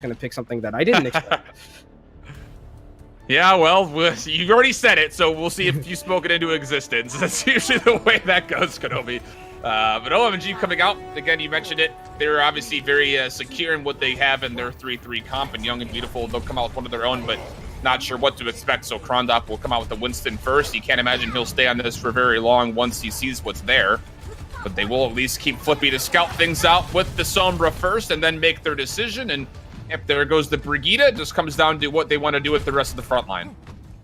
going to pick something that I didn't expect. Yeah, well, you've already said it, so we'll see if you spoke it into existence. That's usually the way that goes, Kenobi. But OMG coming out, again, you mentioned it. They're obviously very secure in what they have in their 3-3 comp, and Young and Beautiful, they'll come out with one of their own, but not sure what to expect. So Krondop will come out with the Winston first. You can't imagine he'll stay on this for very long once he sees what's there. But they will at least keep Flippy to scout things out with the Sombra first and then make their decision. And if there goes the Brigitte, it just comes down to what they want to do with the rest of the front line.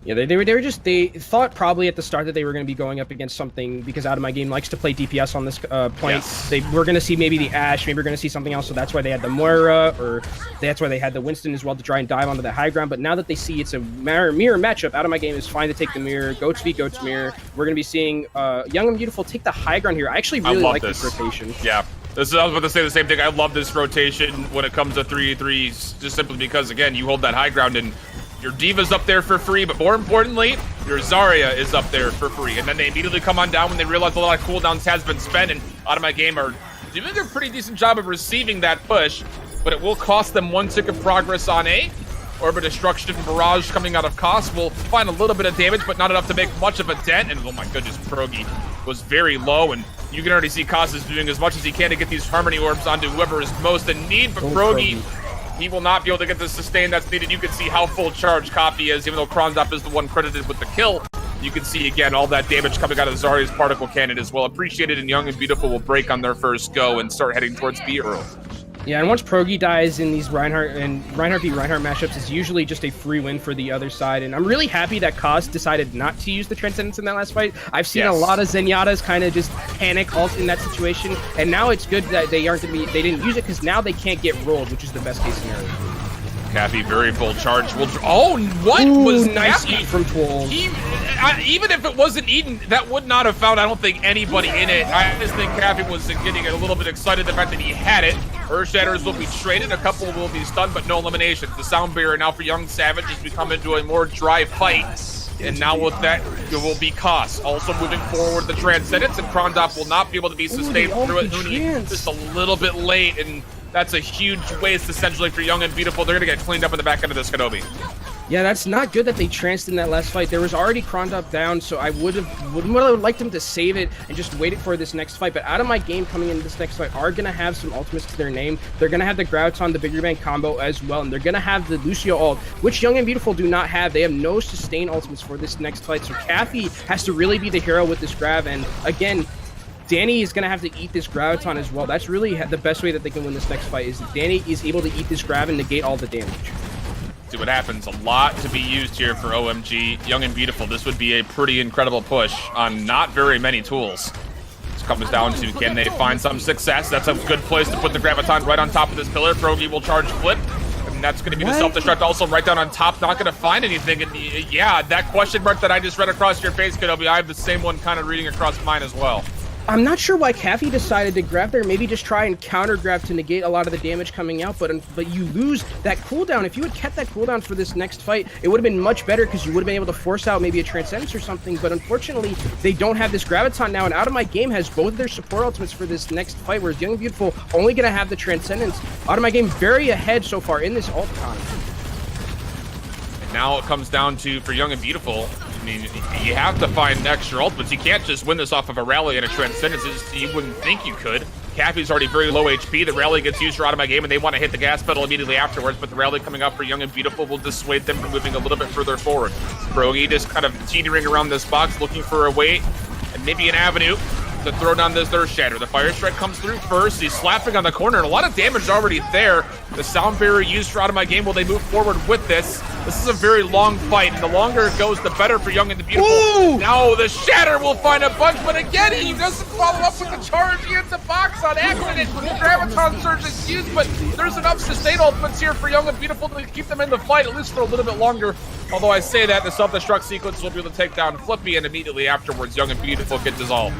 Yeah, they thought probably at the start that they were going to be going up against something, because Out of My Game likes to play DPS on this point. Yes. They were going to see maybe the Ashe, maybe we're going to see something else, so that's why they had the Moira, or that's why they had the Winston as well to try and dive onto the high ground. But now that they see it's a mirror matchup, Out of My Game is fine to take the mirror, Goats v Goats mirror. We're going to be seeing Young and Beautiful take the high ground here. I actually really like this rotation. Yeah. I was about to say the same thing. I love this rotation when it comes to 3-3s, just simply because, again, you hold that high ground and your Diva's up there for free, but more importantly, your Zarya is up there for free. And then they immediately come on down when they realize a lot of cooldowns has been spent, and Out of My Game are doing a pretty decent job of receiving that push, but it will cost them one tick of progress on A. Orb of Destruction and Barrage coming out of cost will find a little bit of damage, but not enough to make much of a dent. And oh my goodness, Progi was very low, and you can already see Koss is doing as much as he can to get these Harmony Orbs onto whoever is most in need, but Progi, he will not be able to get the sustain that's needed. You can see how full charge Coffee is, even though Krondop is the one credited with the kill. You can see, again, all that damage coming out of Zarya's Particle Cannon as well. Appreciated, and Young and Beautiful will break on their first go and start heading towards B early. Yeah, and once Progi dies in these Reinhardt v Reinhardt matchups, it's usually just a free win for the other side. And I'm really happy that Koss decided not to use the Transcendence in that last fight. I've seen a lot of Zenyatta's kind of just panic ult in that situation, and now it's good that they didn't use it, because now they can't get rolled, which is the best case scenario. Cappy, very full charge. Oh, what was nice Cappy? Eat from Twolf. Even if it wasn't eaten, that would not have found, I don't think, anybody in it. I just think Cappy was getting a little bit excited the fact that he had it. Earth Shatters will be traded, a couple will be stunned, but no eliminations. The Sound Barrier now for Young Savage has become into a more dry fight. And now with that, it will be Koss. Also moving forward, the Transcendence, and Krondop will not be able to be sustained through it. Huni just a little bit late, and that's a huge waste, essentially, for Young and Beautiful. They're going to get cleaned up in the back end of this Kenobi. Yeah, that's not good that they tranced in that last fight. There was already Krondop down, so I would have liked them to save it and just wait it for this next fight. But Out of My Game coming into this next fight are going to have some ultimates to their name. They're going to have the Graviton, the Bigger Bang combo as well, and they're going to have the Lucio ult, which Young and Beautiful do not have. They have no sustain ultimates for this next fight, so Kathy has to really be the hero with this grab. And again, Danny is going to have to eat this Graviton as well. That's really the best way that they can win this next fight, is Danny is able to eat this grab and negate all the damage. See what happens. A lot to be used here for OMG. Young and Beautiful, this would be a pretty incredible push on not very many tools. This comes down to, can they find some success? That's a good place to put the Graviton right on top of this pillar. Progi will charge Flip, and that's going to be the self-destruct also right down on top. Not going to find anything. And yeah, that question mark that I just read across your face, Kenobi, I have the same one kind of reading across mine as well. I'm not sure why Kathy decided to grab there. Maybe just try and counter grab to negate a lot of the damage coming out, but you lose that cooldown. If you had kept that cooldown for this next fight, it would have been much better, because you would have been able to force out maybe a Transcendence or something. But unfortunately, they don't have this Graviton now, and Out of My Game has both of their support ultimates for this next fight, whereas Young and Beautiful only going to have the Transcendence. Out of My Game very ahead so far in this ult economy. And now it comes down to, for Young and Beautiful, I mean, you have to find extra ultimates. You can't just win this off of a rally and a Transcendence. You wouldn't think you could. Cappy's already very low HP. The rally gets used for Out of My Game, and they want to hit the gas pedal immediately afterwards, but the rally coming up for Young and Beautiful will dissuade them from moving a little bit further forward. Progi just kind of teetering around this box, looking for a way and maybe an avenue to throw down this Earth Shatter. The Fire Strike comes through first. He's slapping on the corner, and a lot of damage is already there. The Sound Barrier used for Out of My Game. Will they move forward with this? This is a very long fight, and the longer it goes, the better for Young and the Beautiful. Ooh! Now the Shatter will find a bunch, but again, he doesn't follow up with the charge. He hits a box on accident. The Graviton Surge is used, but there's enough sustain ultimates here for Young and Beautiful to keep them in the fight, at least for a little bit longer. Although I say that, the self-destruct sequence will be able to take down Flippy, and immediately afterwards, Young and Beautiful get dissolved.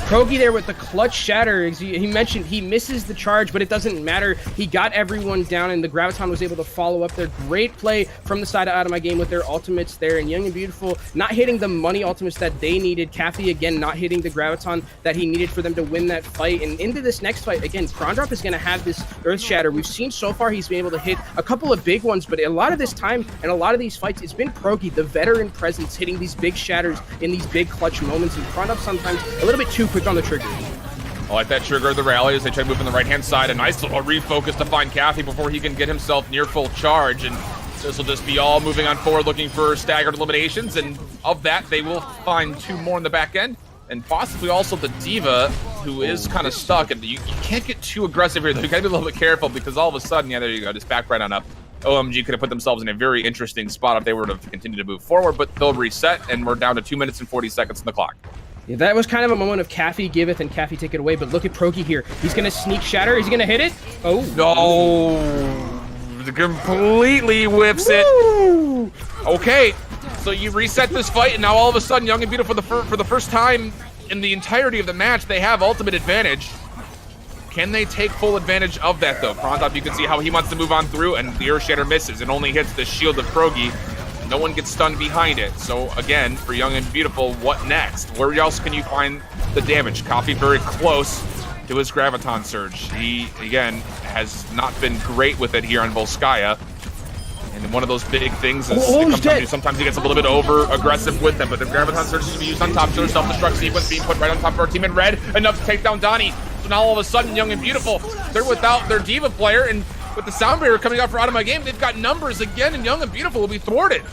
Progi there with the clutch shatter. He mentioned he misses the charge, but it doesn't matter. He got everyone down, and the Graviton was able to follow up their great play from the side of Out of My Game with their ultimates there. And Young and Beautiful not hitting the money ultimates that they needed. Caffey, again, not hitting the Graviton that he needed for them to win that fight. And into this next fight, again, Krondrop is going to have this Earth Shatter. We've seen so far he's been able to hit a couple of big ones, but a lot of this time and a lot of these fights, it's been Progi, the veteran presence, hitting these big shatters in these big clutch moments. And Krondrop sometimes a little bit too quick on the trigger. I like that trigger of the rally as they try to move on the right-hand side. A nice little refocus to find Caffey before he can get himself near full charge. And this will just be all moving on forward, looking for staggered eliminations. And of that, they will find 2 more in the back end. And possibly also the D.Va, who is kind of stuck. And you can't get too aggressive here, though. You got to be a little bit careful because all of a sudden, yeah, there you go, just back right on up. OMG could have put themselves in a very interesting spot if they were to continue to move forward, but they'll reset, and we're down to 2 minutes and 40 seconds on the clock. Yeah, that was kind of a moment of Caffey giveth and Caffey take it away, but look at Progi here. He's going to sneak shatter. Is he going to hit it? Oh. No. Completely whiffs it. Okay, so you reset this fight, and now all of a sudden, Young and Beautiful, for the first time in the entirety of the match, they have ultimate advantage. Can they take full advantage of that, though? Krondrop, you can see how he wants to move on through, and the Earth Shatter misses. It only hits the shield of Progi. No one gets stunned behind it. So again, for Young and Beautiful, what next? Where else can you find the damage? Caffey very close to his Graviton Surge. He, again, has not been great with it here on Volskaya. And one of those big things is sometimes he gets a little bit over-aggressive with them, but the Graviton Surge is to be used on top. So there's self-destruct sequence being put right on top of our team in red, enough to take down Donnie. So now all of a sudden, Young and Beautiful, they're without their D.Va player, and with the sound barrier coming out for Out of My Game, they've got numbers again, and Young and Beautiful will be thwarted.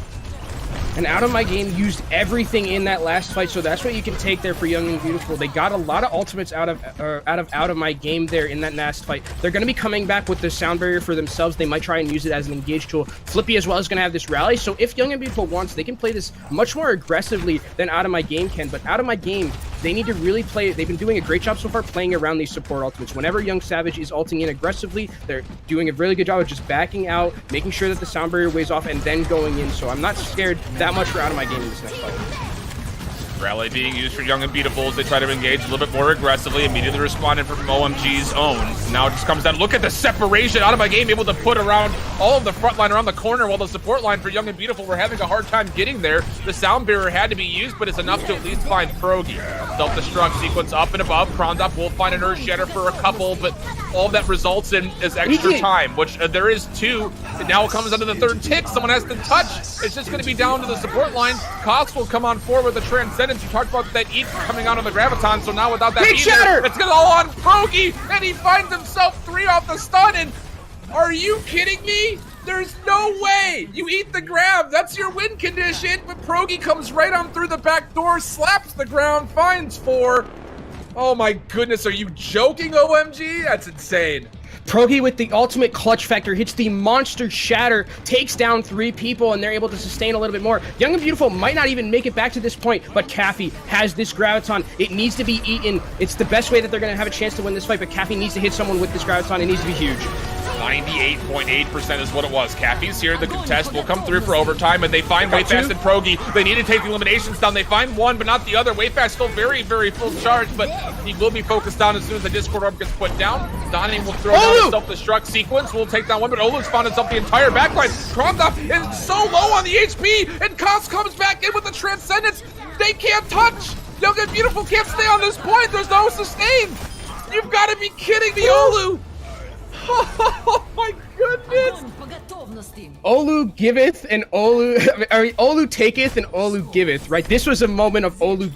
And Out of My Game used everything in that last fight, so that's what you can take there for Young and Beautiful. They got a lot of ultimates out of My Game there in that last fight. They're going to be coming back with the sound barrier for themselves. They might try and use it as an engage tool. Flippy as well is going to have this rally, so if Young and Beautiful wants, they can play this much more aggressively than Out of My Game can. But Out of My Game, they need to really play it. They've been doing a great job so far playing around these support ultimates. Whenever Young Savage is ulting in aggressively, they're doing a really good job of just backing out, making sure that the sound barrier weighs off, and then going in. So I'm not scared that much for Out of My Game in this next fight. Rally being used for Young and Beautiful as they try to engage a little bit more aggressively, immediately responding from OMG's own. Now it just comes down, look at the separation. Out of My Game, able to put around all of the front line around the corner, while the support line for Young and Beautiful were having a hard time getting there. The sound barrier had to be used, but it's enough to at least find Progi. Self-destruct sequence up and above. Krondrop will find an Earth Shatter for a couple, but all that results in is extra time, which there is 2. And now it comes under the 3rd tick. Someone has to touch. It's just going to be down to the support line. Cox will come on forward with the Transcendence. You talked about that eat coming out on the Graviton, so now without that either, it's going to all on Progi, and he finds himself 3 off the stun, and are you kidding me? There's no way! You eat the grab, that's your win condition, but Progi comes right on through the back door, slaps the ground, finds 4. Oh my goodness, are you joking, OMG? That's insane. Progi with the ultimate clutch factor hits the monster shatter, takes down 3 people, and they're able to sustain a little bit more. Young and Beautiful might not even make it back to this point, but Caffey has this Graviton. It needs to be eaten. It's the best way that they're going to have a chance to win this fight, but Caffey needs to hit someone with this Graviton. It needs to be huge. 98.8% is what it was. Caffey's here. The contest will come through for overtime, and they find Wayfast and Progi. They need to take the eliminations down. They find one, but not the other. Wayfast still very, very full charge, but he will be focused down as soon as the Discord orb gets put down. Donnie will throw down a self-destruct sequence. We'll take down one, but Olu's found himself the entire backline. Krondrop is so low on the HP, and Koss comes back in with the Transcendence. They can't touch. Young and Beautiful can't stay on this point. There's no sustain. You've got to be kidding me, Olu. Oh my goodness! Olu giveth and Olu taketh and Olu giveth, right? This was a moment of Olu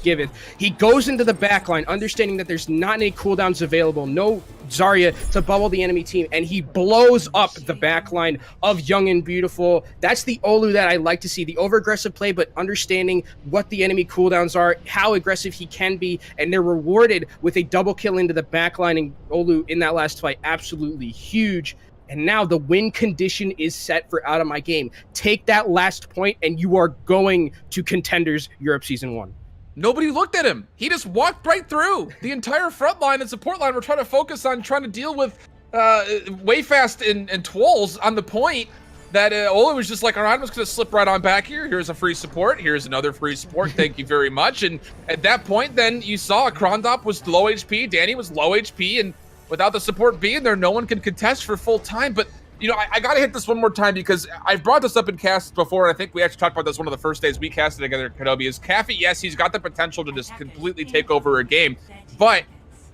giveth. He goes into the backline, understanding that there's not any cooldowns available, no Zarya to bubble the enemy team, and he blows up the backline of Young and Beautiful. That's the Olu that I like to see, the over-aggressive play, but understanding what the enemy cooldowns are, how aggressive he can be, and they're rewarded with a double kill into the backline, and Olu in that last fight, absolutely huge. And now the win condition is set for Out of My Game. Take that last point, and you are going to Contenders Europe Season 1. Nobody looked at him. He just walked right through. The entire front line and support line were trying to focus on trying to deal with Wayfast and Twolls on the point. that Ola was just like, all right, I'm just going to slip right on back here. Here's a free support. Here's another free support. Thank you very much. And at that point, then you saw Krondop was low HP. Danny was low HP. And without the support being there, no one can contest for full time. But, you know, I got to hit this one more time because I've brought this up in casts before. And I think we actually talked about this one of the first days we casted together at Kenobi. Is Caffey, yes, he's got the potential to just completely take over a game. But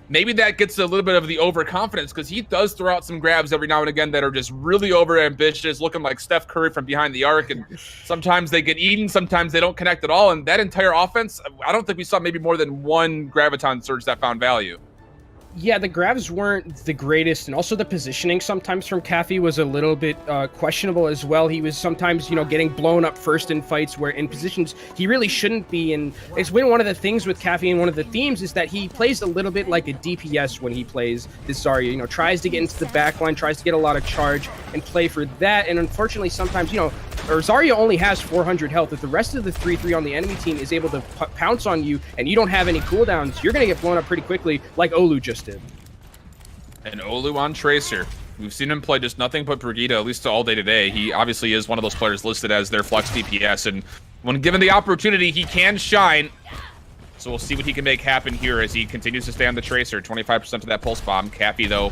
maybe that gets a little bit of the overconfidence because he does throw out some grabs every now and again that are just really overambitious, looking like Steph Curry from behind the arc. And sometimes they get eaten, sometimes they don't connect at all. And that entire offense, I don't think we saw maybe more than one Graviton surge that found value. Yeah, the grabs weren't the greatest, and also the positioning sometimes from Caffey was a little bit questionable as well. He was sometimes, you know, getting blown up first in fights where in positions he really shouldn't be, and it's been one of the things with Caffey, and one of the themes is that he plays a little bit like a DPS when he plays this Zarya, you know, tries to get into the backline, tries to get a lot of charge and play for that, and unfortunately sometimes, you know, Zarya only has 400 health. If the rest of the 3-3 on the enemy team is able to pounce on you and you don't have any cooldowns, you're going to get blown up pretty quickly like Olu just did. And Olu on Tracer. We've seen him play just nothing but Brigitte, at least all day today. He obviously is one of those players listed as their flex DPS, and when given the opportunity, he can shine. So we'll see what he can make happen here as he continues to stay on the Tracer. 25% of that pulse bomb. Cappy, though,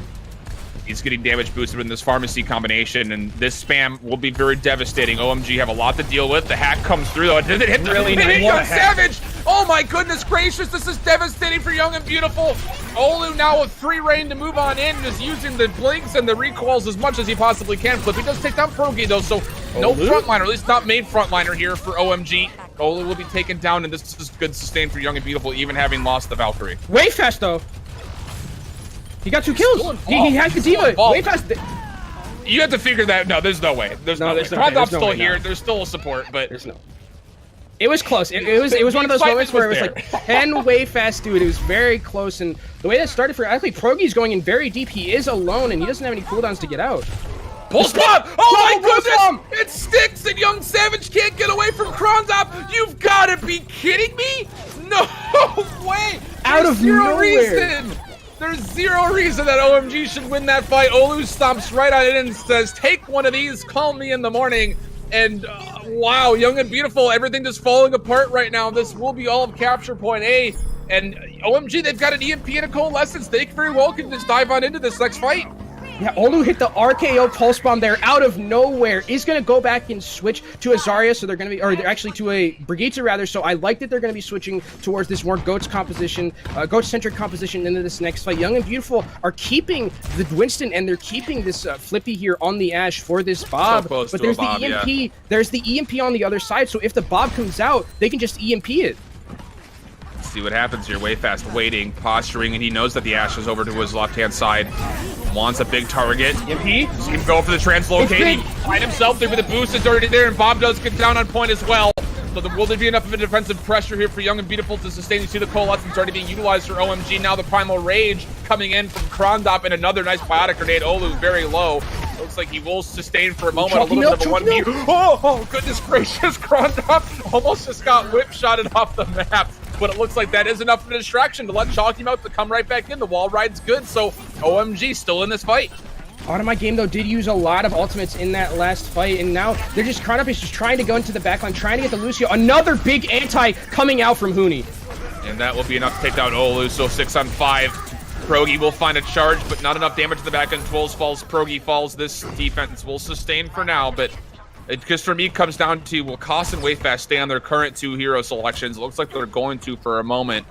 he's getting damage boosted in this pharmacy combination, and this spam will be very devastating. OMG have a lot to deal with. The hack comes through, though. It didn't hit really the Young Savage. Oh my goodness gracious, this is devastating for Young and Beautiful. Olu now with free reign to move on in, just using the blinks and the recoils as much as he possibly can. Flip, he does take down Progi, though, so no frontliner, at least not main frontliner here for OMG. Olu will be taken down, and this is good sustain for Young and Beautiful, even having lost the Valkyrie. Way fast, though. He got 2 kills. He has the diva. Way fast. You have to figure that. No, there's no way. There's no way. Krondop's still here. There's still a support, but there's no. It was close. It was one of those moments where it was like 10 way fast, dude. It was very close, and the way that started for actually Progi's going in very deep. He is alone, and he doesn't have any cooldowns to get out. Pulse bomb! Oh my goodness! It sticks, and Young Savage can't get away from Krondop. You've got to be kidding me! No way! Out of nowhere. Reason. There's zero reason that OMG should win that fight. Olu stomps right on it and says, take one of these, call me in the morning. And wow, Young and Beautiful, everything just falling apart right now. This will be all of capture point A. And OMG, they've got an EMP and a Coalescence. They very well can just dive on into this next fight. Yeah, Olu hit the RKO pulse bomb there out of nowhere. Is going to go back and switch to a Zarya, so they're going to be, or they're actually to a Brigitte rather. So I like that they're going to be switching towards this more Goats composition, Goat-centric composition into this next fight. Young and Beautiful are keeping the Winston, and they're keeping this Flippy here on the Ashe for this Bob. So but there's Bob, the EMP. yeah. There's the EMP on the other side. So if the Bob comes out, they can just EMP it. See what happens here. Way fast, waiting, posturing, and he knows that the Ashe is over to his left-hand side. Wants a big target. EMP? He's gonna go for the translocate. He find himself there, but the boost is already there, and Bob does get down on point as well. So will there be enough of a defensive pressure here for Young and Beautiful to sustain? You see the Coalescence already being utilized for OMG. Now the Primal Rage coming in from Krondop, and another nice biotic grenade. Olu very low. Looks like he will sustain for a moment. A little bit of a 1v. Oh, goodness gracious. Krondop almost just got whip-shotted off the map. But it looks like that is enough of a distraction to let Chalky Mouth to come right back in. The wall ride's good, so OMG still in this fight. Out of my game, though, did use a lot of ultimates in that last fight, and now they're just, Krondop is just trying to go into the backline, trying to get the Lucio. Another big anti coming out from Huni. And that will be enough to take down Olu, so 6 on 5. Progi will find a charge, but not enough damage to the back end. 12 falls, Progi falls. This defense will sustain for now, but it just for me comes down to, will Koss and Wayfast stay on their current 2 hero selections? It looks like they're going to for a moment.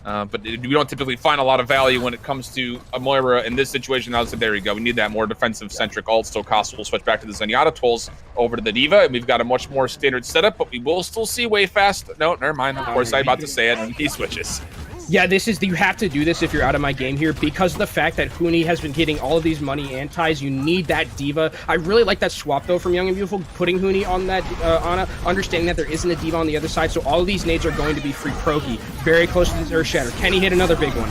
But we don't typically find a lot of value when it comes to a Moira in this situation. I said, there you go. We need that more defensive-centric ult, so Koss will switch back to the Zenyatta tools over to the D.Va, and we've got a much more standard setup, but we will still see Wayfast. No, never mind. Of course, I'm about to say it, and he switches. Yeah, you have to do this if you're out of my game here because of the fact that Huni has been getting all of these money antis. You need that D.Va. I really like that swap, though, from Young and Beautiful, putting Huni on that Ana, understanding that there isn't a D.Va on the other side, so all of these nades are going to be free Progi. Very close to this Earth Shatter. Can he hit another big one?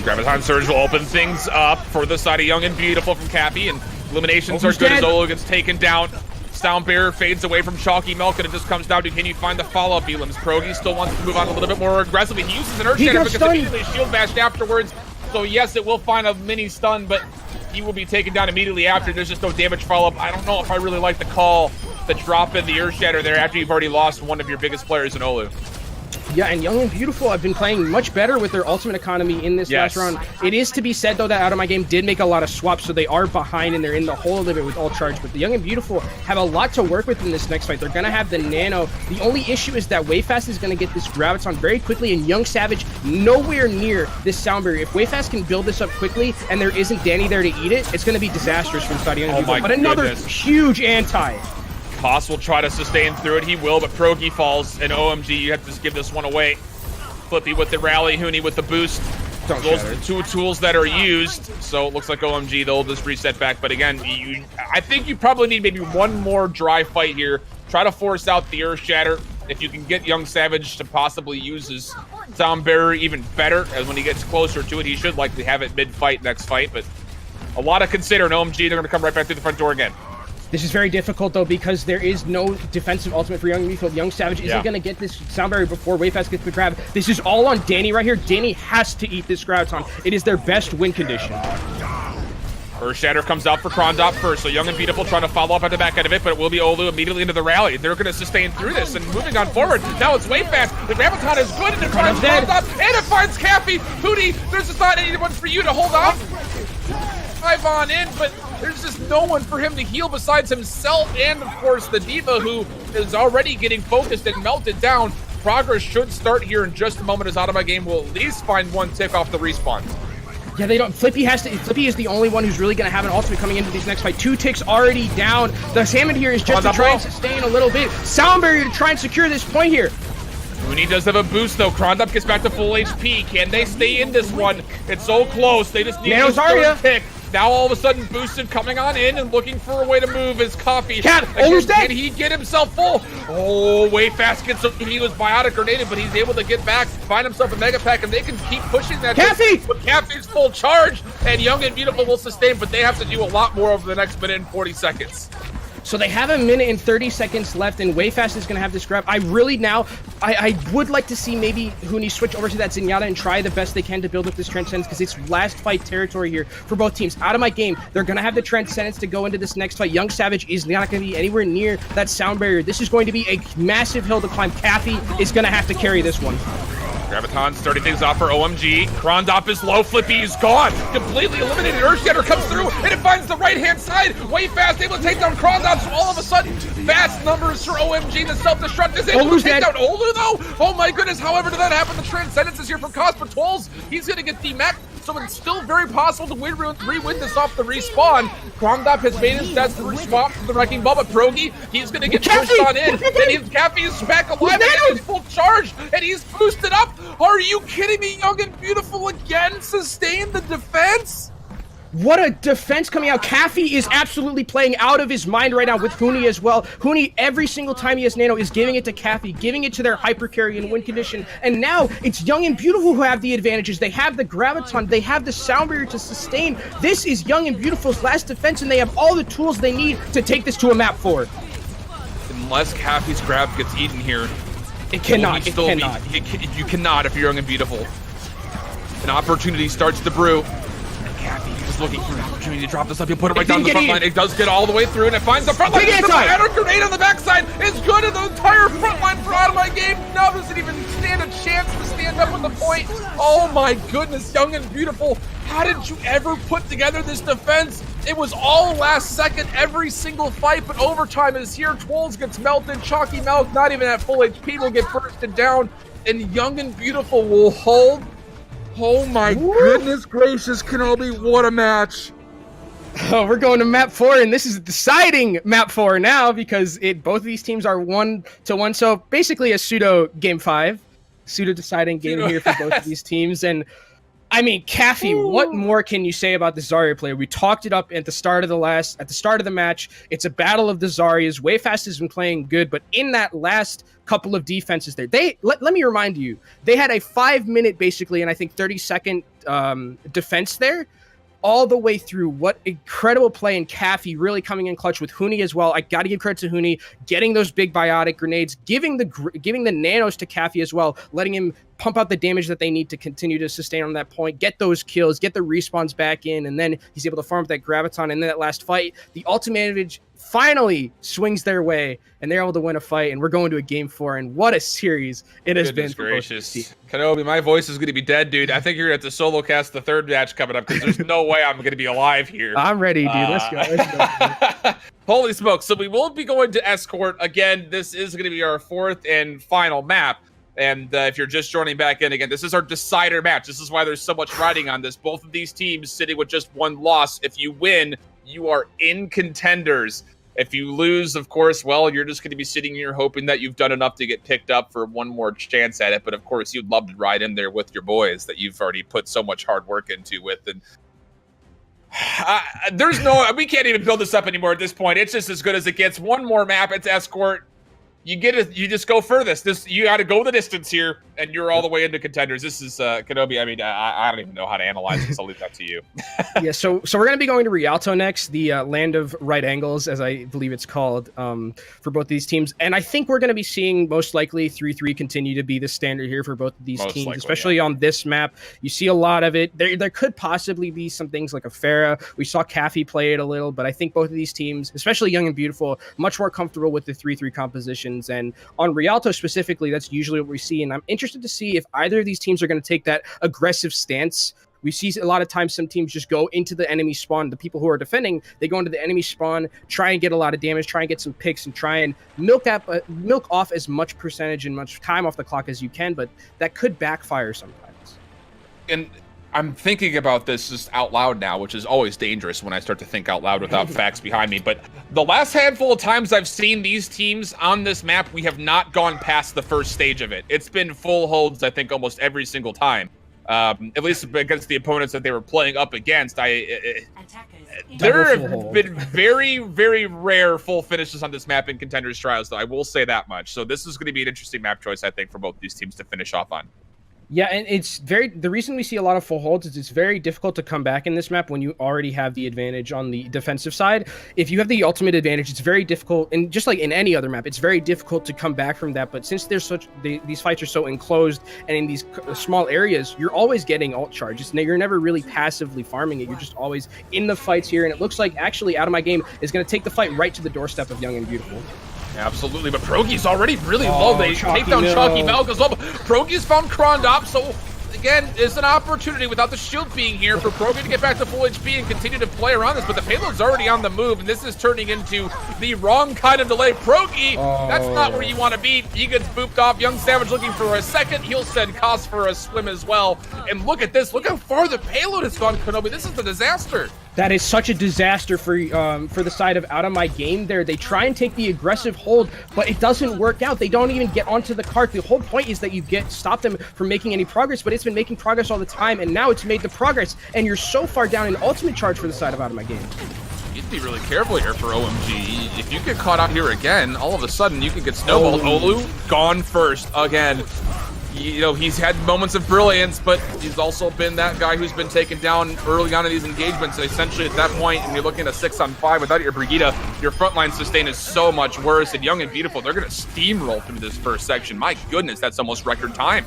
Graviton Surge will open things up for the side of Young and Beautiful from Cappy, and eliminations are good as Olu gets taken down. Sound Bearer fades away from Chalky Milk, and it just comes down to, can you find the follow-up Elims? Progi still wants to move on a little bit more aggressively. He uses an Earth Shatter because immediately shield bashed afterwards. So yes, it will find a mini stun, but he will be taken down immediately after. There's just no damage follow-up. I don't know if I really like the call, the drop in the Earth Shatter there after you've already lost one of your biggest players in Olu. Yeah, and Young and Beautiful have been playing much better with their ultimate economy in this last round. It is to be said, though, that Out of My Game did make a lot of swaps, so they are behind and they're in the hole a little bit with ult charge. But the Young and Beautiful have a lot to work with in this next fight. They're going to have the Nano. The only issue is that Wayfast is going to get this Graviton very quickly, and Young Savage nowhere near this Sound Barrier. If Wayfast can build this up quickly and there isn't Danny there to eat it, it's going to be disastrous from Young and Beautiful. But another huge anti. Koss will try to sustain through it. He will, but Progi falls, and OMG, you have to just give this one away. Flippy with the rally, Huni with the boost. Those are the two tools that are used. So it looks like OMG, they'll just reset back. But again, I think you probably need maybe one more dry fight here. Try to force out the Earth Shatter. If you can get Young Savage to possibly use his Sound Barrier even better, as when he gets closer to it, he should likely have it mid-fight next fight. But a lot to consider, and OMG, they're going to come right back through the front door again. This is very difficult, though, because there is no defensive ultimate for Young and Beautiful. Young Savage isn't going to get this Sound Barrier before Wayfast gets the grab. This is all on Danny right here. Danny has to eat this Graviton. It is their best win condition. Earth Shatter comes out for Krondop first, so Young and Beautiful trying to follow up at the back end of it, but it will be Olu immediately into the rally. They're going to sustain through this, and moving on forward. Now it's Wayfast. The Graviton is good, and it finds Krondop, and it finds Cappy. Hootie, there's just not anyone for you to hold off. Dive on in, but there's just no one for him to heal besides himself and, of course, the D.Va, who is already getting focused and melted down. Progress should start here in just a moment, as Out of My Game will at least find one tick off the respawn. Yeah, they don't. Flippy is the only one who's really going to have an ultimate coming into these next fight. 2 ticks already down. The Salmon here is just to try and sustain a little bit. Sound Barrier to try and secure this point here. Huni does have a boost, though. Krondop gets back to full HP. Can they stay in this one? It's so close. They just need a third pick. Now all of a sudden Boosted coming on in and looking for a way to move his coffee. Can he get himself full? Oh, Wayfast gets him. He was biotic grenaded, but he's able to get back, find himself a mega pack, and they can keep pushing that. But Caffey's full charge, and Young and Beautiful will sustain, but they have to do a lot more over the next minute and 40 seconds. So they have a minute and 30 seconds left, and Wayfast is going to have this grab. I would like to see maybe Huni switch over to that Zenyatta and try the best they can to build up this Transcendence, because it's last fight territory here for both teams. Out of My Game, they're going to have the Transcendence to go into this next fight. Young Savage is not going to be anywhere near that Sound Barrier. This is going to be a massive hill to climb. Caffey is going to have to carry this one. Graviton starting things off for OMG. Krondop is low. Flippy is gone. Completely eliminated. Earth Shatter comes through, and it finds the right-hand side. Wayfast able to take down Krondop, so all of a sudden, fast numbers for OMG. The self-destruct is able to take down Olu, though. Oh my goodness, however did that happen? The Transcendence is here from Koss Patrols. He's going to get DMAC, so it's still very possible to re-win this off the respawn. Krondop has made his death through swap from the Wrecking Ball, but Progi, he's going to get pushed on in. And Cappy is back alive again. He's full charge, and he's boosted up. Are you kidding me? Young and Beautiful again sustain the defense? What a defense coming out. Caffey is absolutely playing out of his mind right now with Huni as well. Huni, every single time he has Nano, is giving it to Caffey, giving it to their hyper carry and win condition. And now it's Young and Beautiful who have the advantages. They have the Graviton, they have the Sound Barrier to sustain. This is Young and Beautiful's last defense, and they have all the tools they need to take this to a map 4. Unless Caffey's grab gets eaten here. It cannot. You cannot if you're Young and Beautiful. An opportunity starts to brew. Cappy is looking for an opportunity to drop this up. He'll put it right down the front line. It does get all the way through, and it finds the front line. The battle grenade on the backside is good, and the entire front line for Out of My Game now doesn't even stand a chance to stand up with the point. Oh my goodness, Young and Beautiful. How did you ever put together this defense? It was all last second, every single fight, but overtime is here. Twolz gets melted. Chalky Mouth, not even at full HP, will get bursted down, and Young and Beautiful will hold. Oh my goodness gracious, Kenobi, what a match. Oh, we're going to map 4, and this is deciding map 4 now, because both of these teams are 1-1. So basically a pseudo game 5, pseudo deciding game here for both of these teams. And I mean, Caffey, what more can you say about the Zarya player? We talked it up at the start of the match. It's a battle of the Zaryas. Wayfast has been playing good, but in that last couple of defenses there, let me remind you, they had a 5-minute basically, and I think 30-second defense there. all the way through. What incredible play, and Caffey really coming in clutch with Huni as well. I got to give credit to Huni, getting those big biotic grenades, giving the nanos to Caffey as well, letting him pump out the damage that they need to continue to sustain on that point, get those kills, get the respawns back in, and then he's able to farm up that graviton. And then that last fight, the ultimate advantage finally swings their way, and they're able to win a fight, and we're going to a game 4, and what a series it has been. Gracious. Kenobi, my voice is going to be dead, dude. I think you're going to have to solo cast the 3rd match coming up, because there's no way I'm going to be alive here. I'm ready, dude. Let's go. Holy smokes. So we will be going to Escort. Again, this is going to be our 4th and final map. And if you're just joining back in again, this is our decider match. This is why there's so much riding on this. Both of these teams sitting with just 1 loss. If you win, you are in Contenders. If you lose, of course, well, you're just going to be sitting here hoping that you've done enough to get picked up for one more chance at it. But of course, you'd love to ride in there with your boys that you've already put so much hard work into with. And we can't even build this up anymore at this point. It's just as good as it gets. One more map, it's Escort. You just go furthest. You got to go the distance here, and you're all the way into Contenders. This is Kenobi. I mean, I don't even know how to analyze this. I'll leave that to you. Yeah, so we're going to be going to Rialto next, the land of right angles, as I believe it's called, for both these teams. And I think we're going to be seeing most likely 3-3 continue to be the standard here for both of these teams, likely, especially on this map. You see a lot of it. There could possibly be some things like a Farah. We saw Caffey play it a little, but I think both of these teams, especially Young and Beautiful, much more comfortable with the 3-3 compositions. And on Rialto specifically, that's usually what we see. And I'm interested to see if either of these teams are going to take that aggressive stance. We see a lot of times some teams just go into the enemy spawn. The people who are defending, they go into the enemy spawn, try and get a lot of damage, try and get some picks, and try and milk off as much percentage and much time off the clock as you can. But that could backfire sometimes. And I'm thinking about this just out loud now, which is always dangerous when I start to think out loud without facts behind me. But the last handful of times I've seen these teams on this map, we have not gone past the first stage of it. It's been full holds, I think, almost every single time. At least against the opponents that they were playing up against. There have been very, very rare full finishes on this map in Contenders Trials, though. I will say that much. So this is going to be an interesting map choice, I think, for both these teams to finish off on. Yeah, and the reason we see a lot of full holds is it's very difficult to come back in this map when you already have the advantage on the defensive side. If you have the ultimate advantage, it's very difficult, and just like in any other map, it's very difficult to come back from that. But since these fights are so enclosed and in these small areas, you're always getting ult charges. You're never really passively farming it. You're just always in the fights here, and it looks like actually Out of My Game is going to take the fight right to the doorstep of Young and Beautiful. Absolutely, but Progi's already really low. They take down Chalky Milk as well. Progi's found Krondop, so again, it's an opportunity without the shield being here for Progi to get back to full HP and continue to play around this, but the payload's already on the move, and this is turning into the wrong kind of delay. Progi, that's not where you want to be. He gets booped off. Young Savage looking for a second. He'll send Koss for a swim as well. And look at this. Look how far the payload has gone, Kenobi. This is a disaster. That is such a disaster for the side of Out of My Game there. They try and take the aggressive hold, but it doesn't work out. They don't even get onto the cart. The whole point is that you stop them from making any progress, but it's been making progress all the time, and now it's made the progress, and you're so far down in ultimate charge for the side of Out of My Game. You need to be really careful here for OMG. If you get caught out here again, all of a sudden you can get snowballed. Olu gone first again. You know, he's had moments of brilliance, but he's also been that guy who's been taken down early on in these engagements. And essentially at that point, and you're looking at a 6-on-5 without your Brigitte, your frontline sustain is so much worse. And Young and Beautiful, they're going to steamroll through this first section. My goodness, that's almost record time.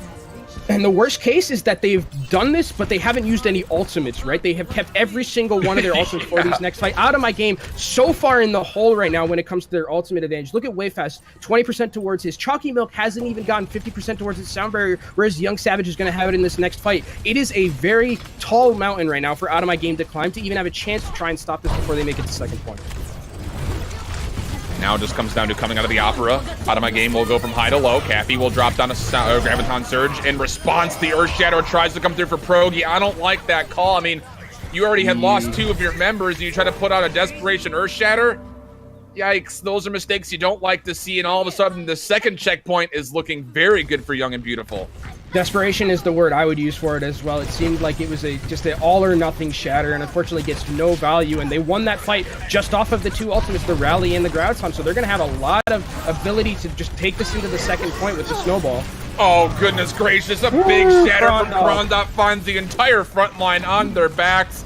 And the worst case is that they've done this, but they haven't used any ultimates, right? They have kept every single one of their ultimates for these next fight. Out of My Game, so far in the hole right now when it comes to their ultimate advantage. Look at Wayfast, 20% towards his. Chalky Milk hasn't even gotten 50% towards his sound barrier, whereas Young Savage is going to have it in this next fight. It is a very tall mountain right now for Out of My Game to climb to even have a chance to try and stop this before they make it to second point. Now it just comes down to coming out of the Opera. Out of My Game will go from high to low. Caffey will drop down a Graviton Surge. In response, the Earth Shadow tries to come through for Progi. I don't like that call. I mean, you already had lost 2 of your members, and you try to put out a Desperation Earth Shatter. Yikes, those are mistakes you don't like to see, and all of a sudden, the second checkpoint is looking very good for Young and Beautiful. Desperation is the word I would use for it as well. It seemed like it was just an all-or-nothing shatter, and unfortunately gets no value, and they won that fight just off of the 2 ultimates, the Rally and the Graviton, so they're going to have a lot of ability to just take this into the second point with the Snowball. Oh, goodness gracious, a big shatter from Krondop finds the entire front line on their backs.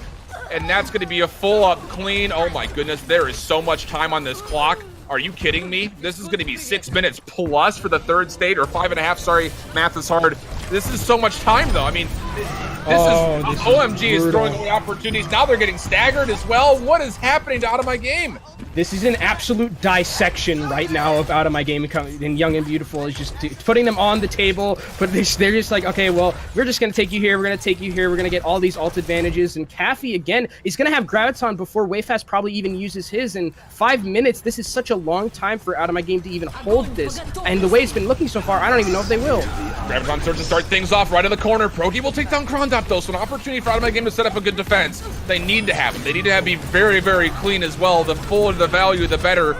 and that's going to be a full-up clean. Oh my goodness, there is so much time on this clock. Are you kidding me? This is going to be 6 minutes plus for the third stage, or 5.5, sorry, math is hard. This is so much time, though. I mean, this is OMG is throwing away opportunities. Now they're getting staggered as well. What is happening to Out of My Game? This is an absolute dissection right now of Out of My Game, and Young and Beautiful is just putting them on the table, but they're just like, okay, well, we're just going to take you here, we're going to take you here, we're going to get all these ult advantages, and Caffey, again, is going to have Graviton before Wayfast probably even uses his in 5 minutes. This is such a long time for Out of My Game to even hold this, and the way it's been looking so far, I don't even know if they will. Graviton starts to start things off right in the corner. Progi will take down Krondop, though, so an opportunity for Out of My Game to set up a good defense. They need to have them. They need to be very, very clean as well. The fuller the value, the better.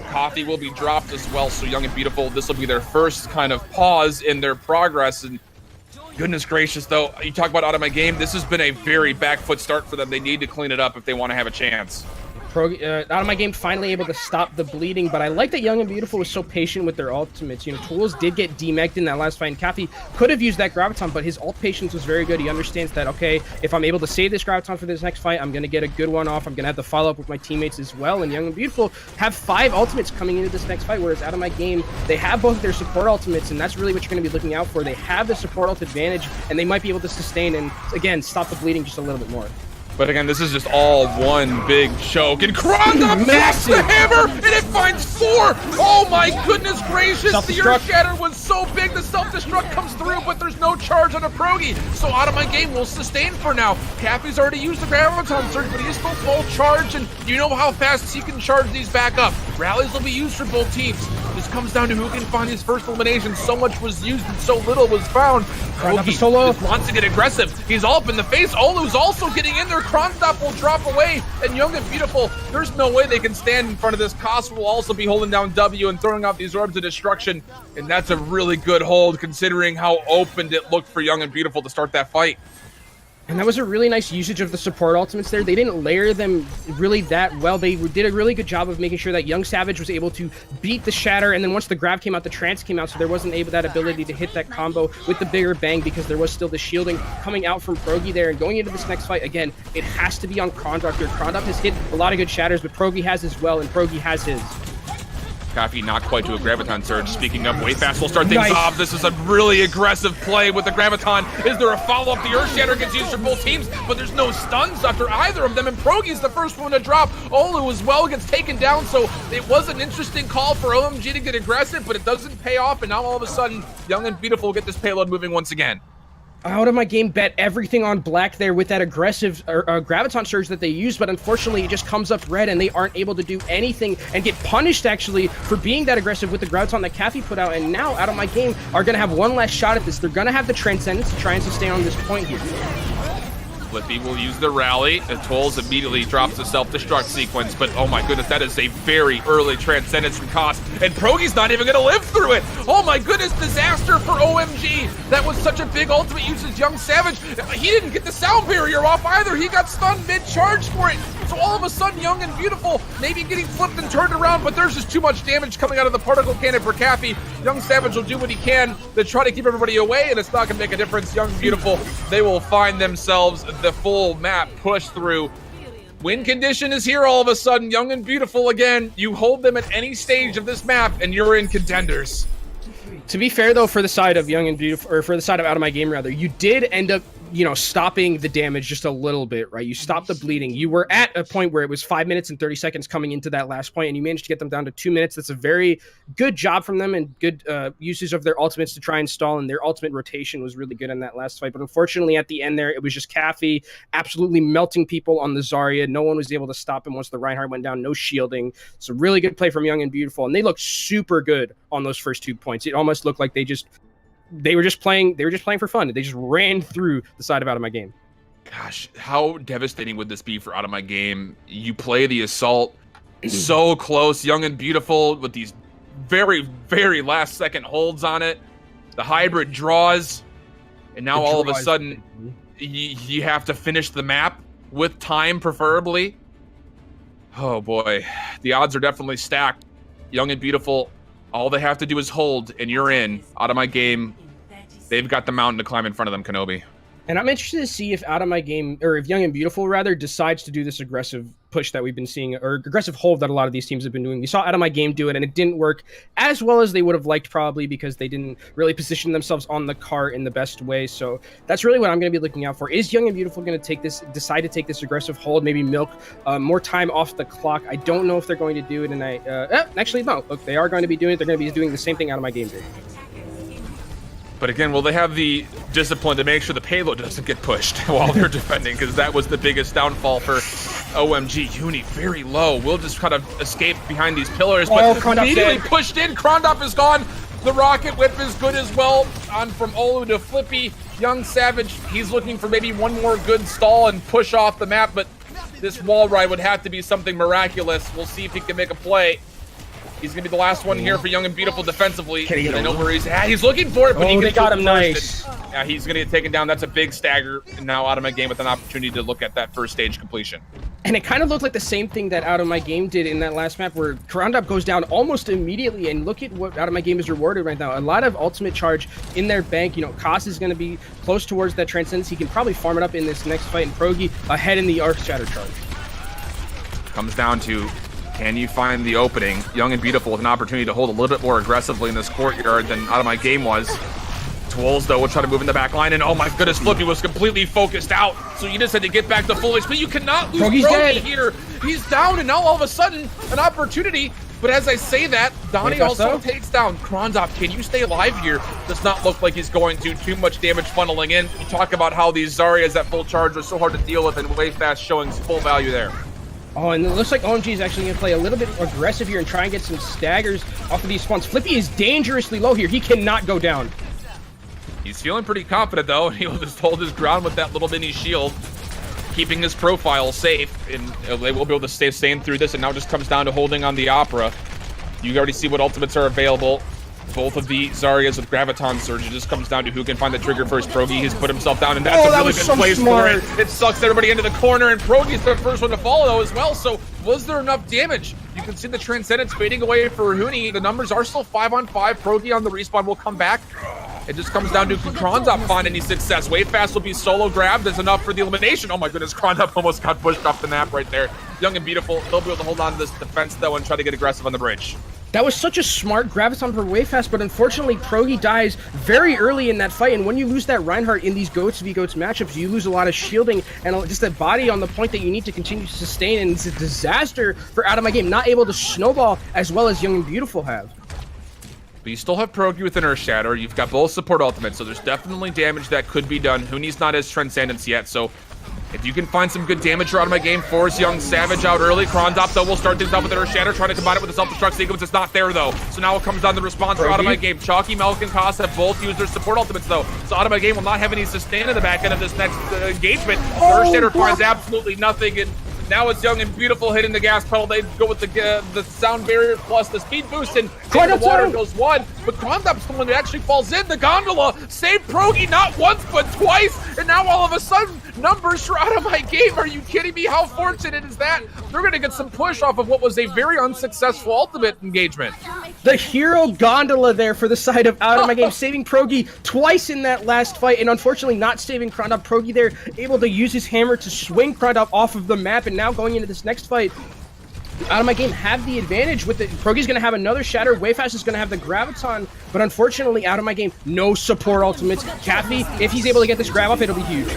Coffee will be dropped as well, so Young and Beautiful, this will be their first kind of pause in their progress. And goodness gracious, though, you talk about Out of My Game, this has been a very back foot start for them. They need to clean it up if they want to have a chance. Out of My Game finally able to stop the bleeding, but I like that Young and Beautiful was so patient with their ultimates. You know, Tools did get demeched in that last fight, and Caffey could have used that Graviton, but his ult patience was very good. He understands that, okay, if I'm able to save this Graviton for this next fight, I'm going to get a good one off. I'm going to have to follow up with my teammates as well, and Young and Beautiful have 5 ultimates coming into this next fight, whereas Out of My Game, they have both their support ultimates, and that's really what you're going to be looking out for. They have the support ult advantage, and they might be able to sustain and, again, stop the bleeding just a little bit more. But again, this is just all one big choke. And Krondop drops the hammer, and it finds 4! Oh my goodness gracious! The Earth Shatter was so big, the self-destruct comes through, but there's no charge on a Progi. So Out of My Game will sustain for now. Cappy's already used the Graviton Surge, but he is still full charge, and you know how fast he can charge these back up. Rallies will be used for both teams. This comes down to who can find his first elimination. So much was used and so little was found. Progi wants to get aggressive. He's all up in the face. Olu's also getting in there. Krondop will drop away, and Young and Beautiful, there's no way they can stand in front of this. Koss will also be holding down W and throwing out these orbs of destruction, and that's a really good hold considering how opened it looked for Young and Beautiful to start that fight. And that was a really nice usage of the support ultimates there. They didn't layer them really that well. They did a really good job of making sure that Young Savage was able to beat the Shatter, and then once the grab came out, the trance came out, so there wasn't that ability to hit that combo with the bigger bang because there was still the shielding coming out from Progi there. And going into this next fight, again, it has to be on Krondop here. Krondop has hit a lot of good Shatters, but Progi has as well, and Progi has his. Coffee not quite to a Graviton Surge. Speaking of, Wayfast will start things off. This is a really aggressive play with the Graviton. Is there a follow-up? The Earth Shatter gets used for both teams, but there's no stuns after either of them, and Progi's the first one to drop. Olu as well gets taken down, so it was an interesting call for OMG to get aggressive, but it doesn't pay off, and now all of a sudden, Young and Beautiful get this payload moving once again. Out of My Game bet everything on black there with that aggressive Graviton Surge that they used, but unfortunately it just comes up red and they aren't able to do anything and get punished actually for being that aggressive with the Graviton that Caffey put out, and now Out of My Game are going to have one last shot at this. They're going to have the Transcendence to try and sustain on this point here. Flippy will use the rally, and Tolls immediately drops the self-destruct sequence, but oh my goodness, that is a very early Transcendence from Koss, and Progi's not even gonna live through it! Oh my goodness, disaster for OMG! That was such a big ultimate usage, Young Savage. He didn't get the sound barrier off either, he got stunned mid-charge for it! So all of a sudden, Young and Beautiful, maybe getting flipped and turned around, but there's just too much damage coming out of the particle cannon for Caffey. Young Savage will do what he can to try to keep everybody away, and it's not gonna make a difference. Young and Beautiful, they will find themselves the full map push through. Win condition is here all of a sudden. Young and Beautiful again. You hold them at any stage of this map and you're in Contenders. To be fair though, for the side of Young and Beautiful, or for the side of Out of My Game rather, you did end up, you know, stopping the damage just a little bit, right? You stopped the bleeding. You were at a point where it was 5 minutes and 30 seconds coming into that last point, and you managed to get them down to 2 minutes. That's a very good job from them, and good usage of their ultimates to try and stall, and their ultimate rotation was really good in that last fight. But unfortunately, at the end there, it was just Caffey absolutely melting people on the Zarya. No one was able to stop him once the Reinhardt went down. No shielding. So really good play from Young and Beautiful, and they looked super good on those first 2 points. It almost looked like they were just playing for fun. They just ran through the side of Out of My Game. Gosh, how devastating would this be for Out of My Game? You play the assault so close, Young and Beautiful with these very, very last second holds on it. The hybrid draws, and now all of a sudden you have to finish the map with time, preferably. Oh boy, the odds are definitely stacked. Young and Beautiful, all they have to do is hold, and you're in. Out of My Game, they've got the mountain to climb in front of them, Kenobi. And I'm interested to see if Out of My Game, or if Young and Beautiful rather, decides to do this aggressive push that we've been seeing, or aggressive hold that a lot of these teams have been doing. We saw Out of My Game do it, and it didn't work as well as they would have liked, probably because they didn't really position themselves on the cart in the best way. So that's really what I'm going to be looking out for. Is Young and Beautiful going to decide to take this aggressive hold, maybe milk more time off the clock? I don't know if they're going to do it, and actually, no. Look, they are going to be doing it. They're going to be doing the same thing Out of My Game did. But again, will they have the discipline to make sure the payload doesn't get pushed while they're defending? Because that was the biggest downfall for OMG. Uni very low. We'll just kind of escape behind these pillars, but immediately pushed in. Krondop is gone. The rocket whip is good as well. On from Olu to Flippy. Young Savage, he's looking for maybe one more good stall and push off the map, but this wall ride would have to be something miraculous. We'll see if he can make a play. He's going to be the last one here for Young and Beautiful defensively. I know where he's at. He's looking for it, but they got him nice. Yeah, he's going to get taken down. That's a big stagger. And now Out of My Game with an opportunity to look at that first stage completion. And it kind of looked like the same thing that Out of My Game did in that last map where Krondop goes down almost immediately. And look at what Out of My Game is rewarded right now. A lot of ultimate charge in their bank. You know, Koss is going to be close towards that Transcendence. He can probably farm it up in this next fight. And Progi ahead in the Arc Shatter charge. Comes down to, can you find the opening? Young and Beautiful with an opportunity to hold a little bit more aggressively in this courtyard than Out of My Game was. Twills, though, will try to move in the back line, and oh my goodness, Flippy was completely focused out, so you just had to get back to full HP. You cannot lose Progi here. He's down, and now all of a sudden, an opportunity. But as I say that, Donnie also takes down Krondop. Can you stay alive here? Does not look like he's going to. Too much damage funneling in. You talk about how these Zaryas at full charge are so hard to deal with, and way fast showing full value there. Oh, and it looks like OMG is actually going to play a little bit aggressive here and try and get some staggers off of these spawns. Flippy is dangerously low here. He cannot go down. He's feeling pretty confident, though. He'll just hold his ground with that little mini shield, keeping his profile safe, and they will be able to stay sane through this, and now just comes down to holding on the Opera. You already see what ultimates are available. Both of the Zaryas with Graviton Surge. It just comes down to who can find the trigger first. Progi has put himself down, and that's a really good place for it. It sucks everybody into the corner, and Progi's the first one to follow as well. So was there enough damage? You can see the Transcendence fading away for Huni. The numbers are still 5-on-5. Progi on the respawn will come back. It just comes down to Krondop find any success. Wave Fast will be solo grabbed. That's enough for the elimination. Oh my goodness, Krondop almost got pushed off the map right there. Young and Beautiful, they'll be able to hold on to this defense though and try to get aggressive on the bridge. That was such a smart Graviton for Wave Fast, but unfortunately Progi dies very early in that fight, and when you lose that Reinhardt in these Goats v Goats matchups, you lose a lot of shielding and just a body on the point that you need to continue to sustain, and it's a disaster for Out of My Game, not able to snowball as well as Young and Beautiful have. But you still have Progi with an Earth Shatter. You've got both support ultimates, so there's definitely damage that could be done. Huni's not as Transcendence yet, so if you can find some good damage Out of My Game, force Young Savage out early. Krondop, though, will start things off with an Earth Shatter, trying to combine it with the self-destruct sequence. It's not there, though. So now it comes down to the response for Out of My Game. Chalky, Melk, and Koss have both used their support ultimates, though. So Out of My Game will not have any sustain in the back end of this next engagement. Earth Shatter finds absolutely nothing, and now it's Young and Beautiful hitting the gas pedal. They go with the sound barrier plus the speed boost, and the water goes one. But Krondop's the one that actually falls in. The gondola saved Progi not once but twice, and now all of a sudden, numbers for Out of My Game. Are you kidding me? How fortunate is that? They're going to get some push off of what was a very unsuccessful ultimate engagement. The hero gondola there for the side of Out of My Game, saving Progi twice in that last fight, and unfortunately not saving Krondop. Progi there, able to use his hammer to swing Krondop off of the map, and now going into this next fight, Out of My Game have the advantage with it. Progi's going to have another Shatter. Wayfast is going to have the Graviton, but unfortunately, Out of My Game, no support ultimates. Cappy, if he's able to get this grab off, it'll be huge.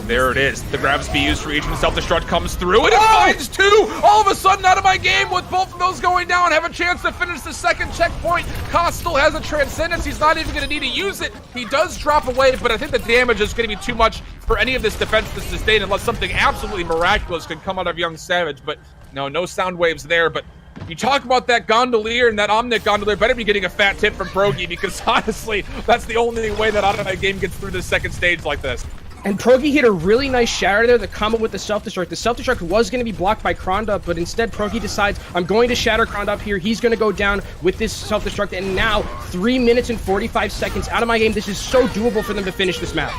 There it is. The grabs be used for each, and the self-destruct comes through, and it finds two! All of a sudden, Out of My Game, with both of those going down, have a chance to finish the second checkpoint. Koss still has a Transcendence. He's not even going to need to use it. He does drop away, but I think the damage is going to be too much for any of this defense to sustain unless something absolutely miraculous can come out of Young Savage. But no sound waves there. But you talk about that gondolier, and that Omnic gondolier better be getting a fat tip from Progi, because honestly, that's the only way that Out of My Game gets through this second stage like this. And Progi hit a really nice shatter there, the combo with the self-destruct. The self-destruct was going to be blocked by Krondop, but instead Progi decides, I'm going to shatter Krondop here. He's going to go down with this self-destruct, and now 3 minutes and 45 seconds. Out of My Game, this is so doable for them to finish this map.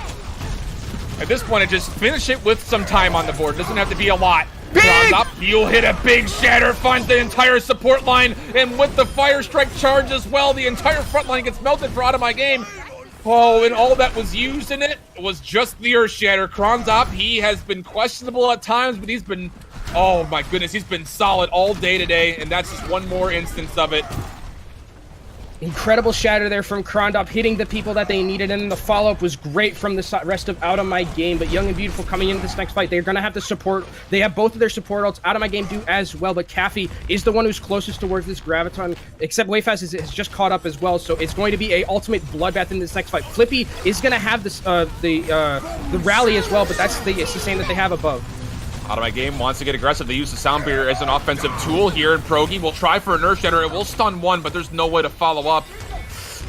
At this point, I just finish it with some time on the board. Doesn't have to be a lot. Krondop, you'll hit a big shatter, finds the entire support line, and with the Fire Strike charge as well, the entire front line gets melted for Out of My Game. Oh, and all that was used in it was just the Earth Shatter. Krondop, he has been questionable at times, but he's been, oh my goodness, he's been solid all day today, and that's just one more instance of it. Incredible shatter there from Krondop, hitting the people that they needed, and the follow-up was great from the rest of Out of My Game. But Young and Beautiful coming into this next fight, they're going to have to support. They have both of their support ults. Out of My Game do as well, but Caffey is the one who's closest towards this Graviton, except Wayfast has just caught up as well, so it's going to be a ultimate bloodbath in this next fight. Flippy is going to have this the rally as well, but it's the same that they have above. Out of My Game wants to get aggressive. They use the Sound Barrier as an offensive tool here, and Progi will try for an Earth Shatter. It will stun one, but there's no way to follow up.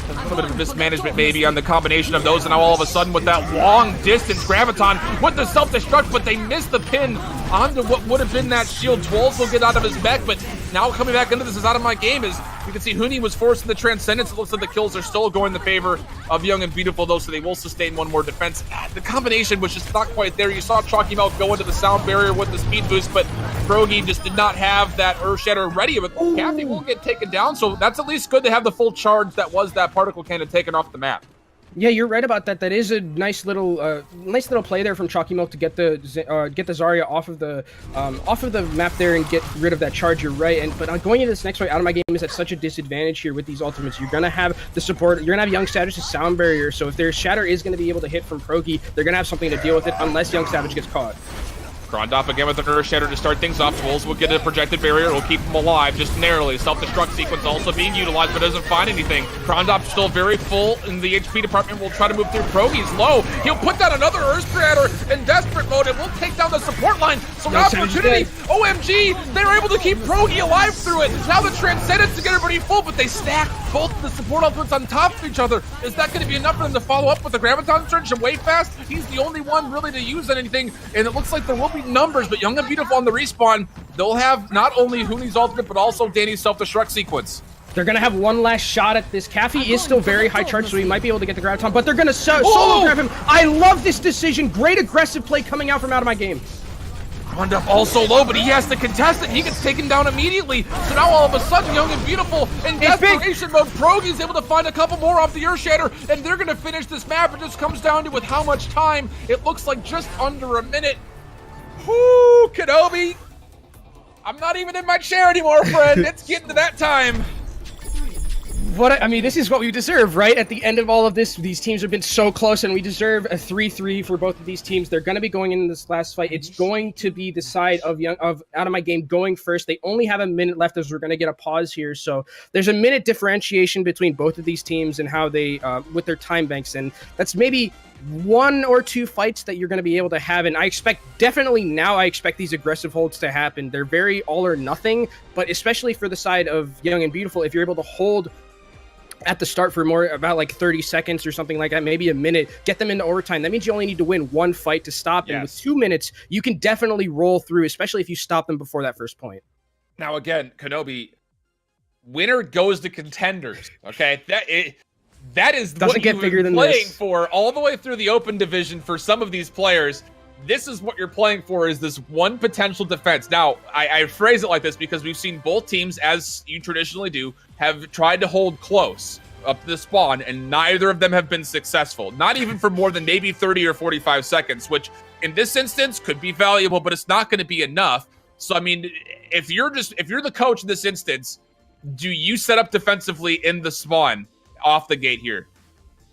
A little bit of mismanagement maybe on the combination of those, and now all of a sudden with that long distance Graviton with the self-destruct, but they missed the pin onto what would have been that shield. Twolves will get out of his mech, but now coming back into this is Out of My Game is you can see Huni was forced in the Transcendence. It looks like the kills are still going in the favor of Young and Beautiful though, so they will sustain one more defense. The combination was just not quite there. You saw Chalky Mouth go into the Sound Barrier with the speed boost, but Frogi just did not have that Earth Shatter ready. But Caffey will get taken down, so that's at least good to have the full charge that was that particle cannon taken off the map. Yeah, you're right about that. That is a nice little play there from Chalky Milk to get the Zarya off of the map there and get rid of that charge. You're right, but going into this next fight, Out of My Game is at such a disadvantage here with these ultimates. You're gonna have the support. You're gonna have Young Savage' Sound Barrier. So if their Shatter is gonna be able to hit from Progi, they're gonna have something to deal with it unless Young Savage gets caught. Krondop again with an Earth Shatter to start things off. Wolves will get a projected barrier. It will keep him alive just narrowly. Self-destruct sequence also being utilized, but doesn't find anything. Krondop still very full in the HP department. Will try to move through. Progi's low. He'll put down another Earth Shatter in desperate mode. It will take down the support line. So an opportunity. OMG, they're able to keep Progi alive through it. Now the Transcendence to get everybody full, but they stack both the support ultimates on top of each other. Is that going to be enough for them to follow up with the Graviton Surge and Wayfast? He's the only one really to use anything, and it looks like there will be numbers, but Young and Beautiful on the respawn, they'll have not only Huni's ultimate, but also Danny's self-destruct sequence. They're going to have one last shot at this. Caffey is still very high charge, so he might be able to get the Graviton, but they're going to solo grab him. I love this decision. Great aggressive play coming out from Out of My Game. Krondop also low, but he has to contest it. He gets taken down immediately. So now all of a sudden, Young and Beautiful in desperation mode. Progi's able to find a couple more off the Earth Shatter, and they're going to finish this map. It just comes down to with how much time. It looks like just under a minute. Whoo, Kenobi. I'm not even in my chair anymore, friend. It's getting to that time. I mean, this is what we deserve, right? At the end of all of this, these teams have been so close, and we deserve a 3-3 for both of these teams. They're going to be going in this last fight. It's going to be the side of Out of My Game going first. They only have a minute left as we're going to get a pause here. So there's a minute differentiation between both of these teams and how they, with their time banks. And that's maybe one or two fights that you're going to be able to have. And I expect these aggressive holds to happen. They're very all or nothing, but especially for the side of Young and Beautiful, if you're able to hold at the start for about like 30 seconds or something like that, maybe a minute, get them into overtime. That means you only need to win one fight to stop them. With 2 minutes, you can definitely roll through, especially if you stop them before that first point. Now again, Kenobi, winner goes to Contenders. Okay, that is doesn't what get you've bigger been than playing this. For all the way through the open division for some of these players. This is what you're playing for, is this one potential defense. Now, I phrase it like this because we've seen both teams, as you traditionally do, have tried to hold close up to the spawn, and neither of them have been successful. Not even for more than maybe 30 or 45 seconds, which in this instance could be valuable, but it's not going to be enough. So, I mean, if you're the coach in this instance, do you set up defensively in the spawn off the gate here?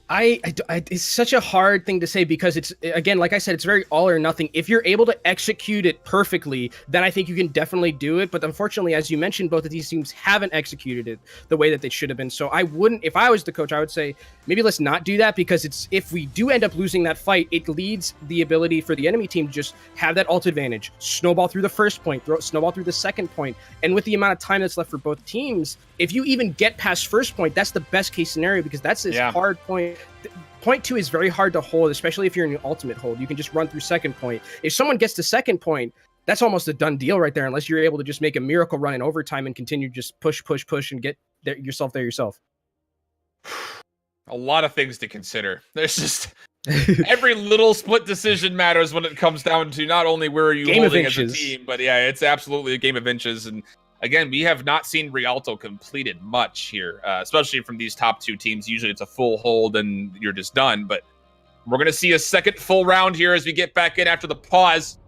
It's such a hard thing to say because it's, again, like I said, it's very all or nothing. If you're able to execute it perfectly, then I think you can definitely do it. But unfortunately, as you mentioned, both of these teams haven't executed it the way that they should have been. So I wouldn't, if I was the coach, I would say maybe let's not do that, because if we do end up losing that fight, it leads the ability for the enemy team to just have that ult advantage, snowball through the first point, snowball through the second point. And with the amount of time that's left for both teams, if you even get past first point, that's the best case scenario, because that's this hard point. Point 2 is very hard to hold, especially if you're in your ultimate hold. You can just run through second point. If someone gets to second point, that's almost a done deal right there, unless you're able to just make a miracle run in overtime and continue to just push and get yourself there yourself. A lot of things to consider. There's just every little split decision matters when it comes down to not only where are you holding as a team, but yeah, it's absolutely a game of inches. And again, we have not seen Rialto completed much here, especially from these top two teams. Usually it's a full hold and you're just done. But We're going to see a second full round here as we get back in after the pause.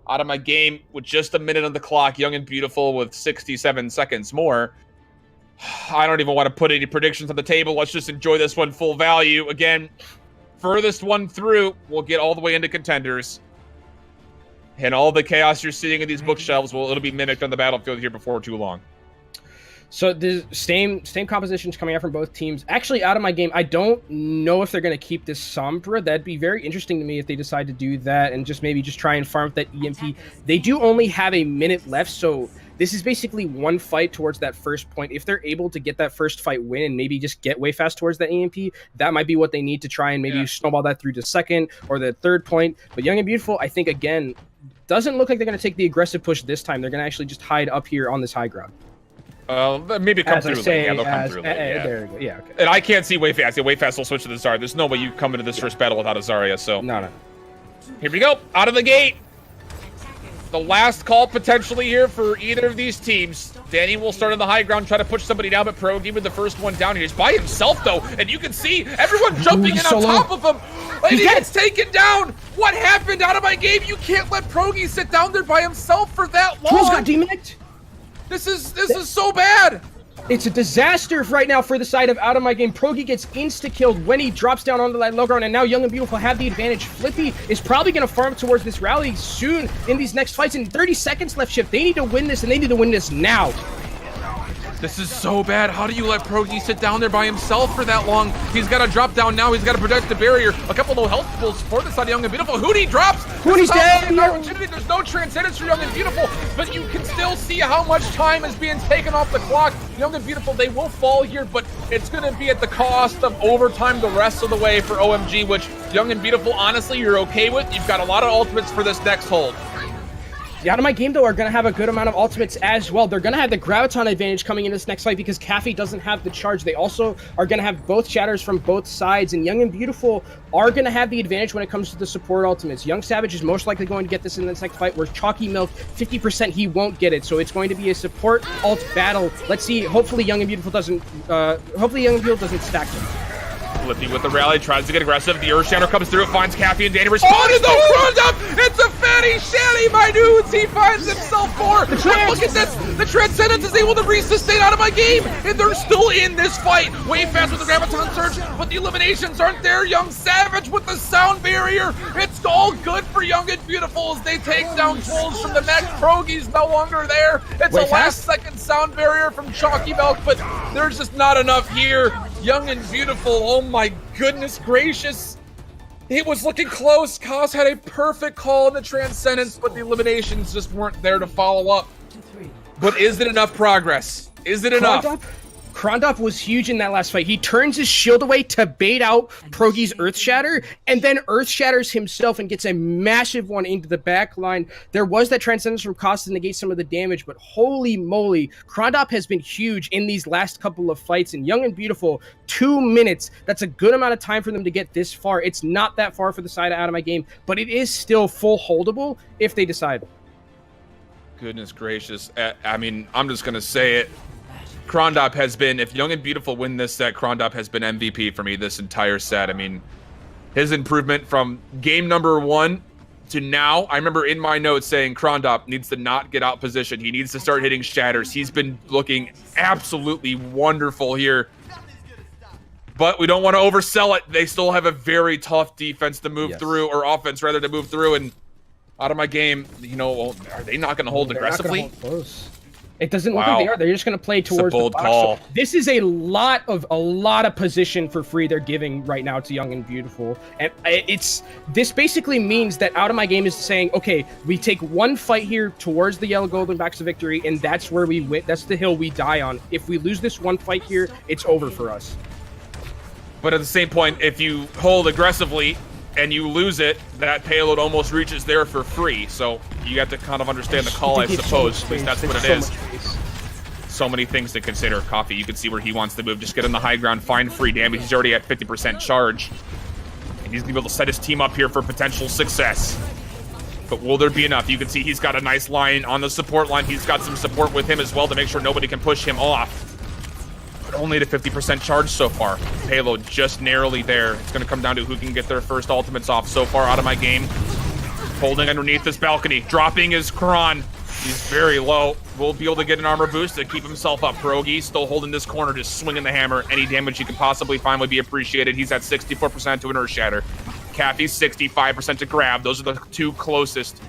Out of my game with just a minute on the clock. Young and Beautiful with 67 seconds more. I don't even want to put any predictions on the table. Let's just enjoy this one full value. Again, furthest one through, we'll get all the way into Contenders. And all the chaos you're seeing in these bookshelves, it'll be mimicked on the battlefield here before too long. So the same compositions coming out from both teams. Actually, out of my game, I don't know if they're going to keep this Sombra. That'd be very interesting to me if they decide to do that and just maybe just try and farm with that EMP. They do only have a minute left, so this is basically one fight towards that first point. If they're able to get that first fight win and maybe just get way fast towards that EMP, that might be what they need to try and maybe snowball that through to second or the third point. But Young and Beautiful, I think, again, doesn't look like they're going to take the aggressive push this time. They're going to actually just hide up here on this high ground. Maybe come through late. Yeah, they'll come through late. There we go. Yeah, okay. And I can't see way fast. Yeah, way fast will switch to the Zarya. There's no way you come into this first battle without a Zarya, so. No. Here we go. Out of the gate. The last call potentially here for either of these teams. Danny will start on the high ground, try to push somebody down, but Pro even the first one down here. He's by himself, though, and you can see everyone jumping in on top of him. And he gets taken down. What happened? Out of my game. You can't let Progi sit down there by himself for that long. Trolls got demonicked. This is so bad. It's a disaster right now for the side of Out of my game. Progi gets insta-killed when he drops down onto that low ground, and now Young and Beautiful have the advantage. Flippy is probably going to farm towards this rally soon in these next fights. In 30 seconds left, Shift. They need to win this, and they need to win this now. This is so bad. How do you let Progi sit down there by himself for that long? He's got to drop down now. He's got to protect the barrier. A couple low health pulls for the side of Young and Beautiful. Hootie drops. Hootie's dead. There's no transcendence for Young and Beautiful, but you can still see how much time is being taken off the clock. Young and Beautiful, they will fall here, but it's going to be at the cost of overtime the rest of the way for OMG, which Young and Beautiful, honestly, you're okay with. You've got a lot of ultimates for this next hold. The Out of my game, though, are going to have a good amount of ultimates as well. They're going to have the Graviton advantage coming in this next fight because Cafe doesn't have the charge. They also are going to have both shatters from both sides, and Young and Beautiful are going to have the advantage when it comes to the support ultimates. Young Savage is most likely going to get this in this next fight, where Chalky Milk, 50% he won't get it, so it's going to be a support ult battle. Let's see. Hopefully Young and Beautiful doesn't stack them. Flippy with the rally, tries to get aggressive. The Earth Shatter comes through, it finds Caffey and Danny responding. Oh, no, up! It's a fatty shanty, my dudes! He finds himself more. But look at this! The Transcendence is able to resustain Out of my game, and they're still in this fight. Way fast with the Graviton Surge, but the eliminations aren't there. Young Savage with the sound barrier. It's all good for Young and Beautiful as they take down Trolls from the neck. Progi's no longer there. It's a last-second sound barrier from Chalky Milk, but there's just not enough here. Young and Beautiful, oh my goodness gracious. It was looking close. Kaz had a perfect call in the Transcendence, but the eliminations just weren't there to follow up. But is it enough progress? Is it enough? Krondop was huge in that last fight. He turns his shield away to bait out Progi's Earth Shatter, and then Earth Shatters himself and gets a massive one into the back line. There was that Transcendence from Cost to negate some of the damage, but holy moly, Krondop has been huge in these last couple of fights, and Young and Beautiful, 2 minutes. That's a good amount of time for them to get this far. It's not that far for the side Out of my game, but it is still full holdable if they decide. Goodness gracious. I mean, I'm just going to say it. Krondop has been, if Young and Beautiful win this set, Krondop has been MVP for me this entire set. I mean, his improvement from game number 1 to now, I remember in my notes saying Krondop needs to not get out position. He needs to start hitting shatters. He's been looking absolutely wonderful here. But we don't want to oversell it. They still have a very tough defense to move through, or offense rather, to move through. And Out of my game, you know, are they not going to hold aggressively? Not gonna hold close. It doesn't look like they are. They're just going to play towards the bold box. call. So this is a lot of position for free they're giving right now to Young and Beautiful. And this basically means that Out of my game is saying, okay, we take one fight here towards the yellow golden backs to victory, and that's where we win. That's the hill we die on. If we lose this one fight here, it's over for us. But at the same point, if you hold aggressively and you lose it, that payload almost reaches there for free. So you have to kind of understand the call, I suppose. At least that's what it is. So many things to consider. Coffee, you can see where he wants to move. Just get on the high ground, find free damage. He's already at 50% charge. And he's going to be able to set his team up here for potential success. But will there be enough? You can see he's got a nice line on the support line. He's got some support with him as well to make sure nobody can push him off. only at a 50% charge so far. Payload just narrowly there. It's going to come down to who can get their first ultimates off so far out of my game. Holding underneath this balcony, dropping his Kron. He's very low. Will be able to get an armor boost to keep himself up. Pierogi still holding this corner, just swinging the hammer. Any damage he can possibly find would be appreciated. He's at 64% to an Earth Shatter. Caffey's 65% to grab. Those are the two closest.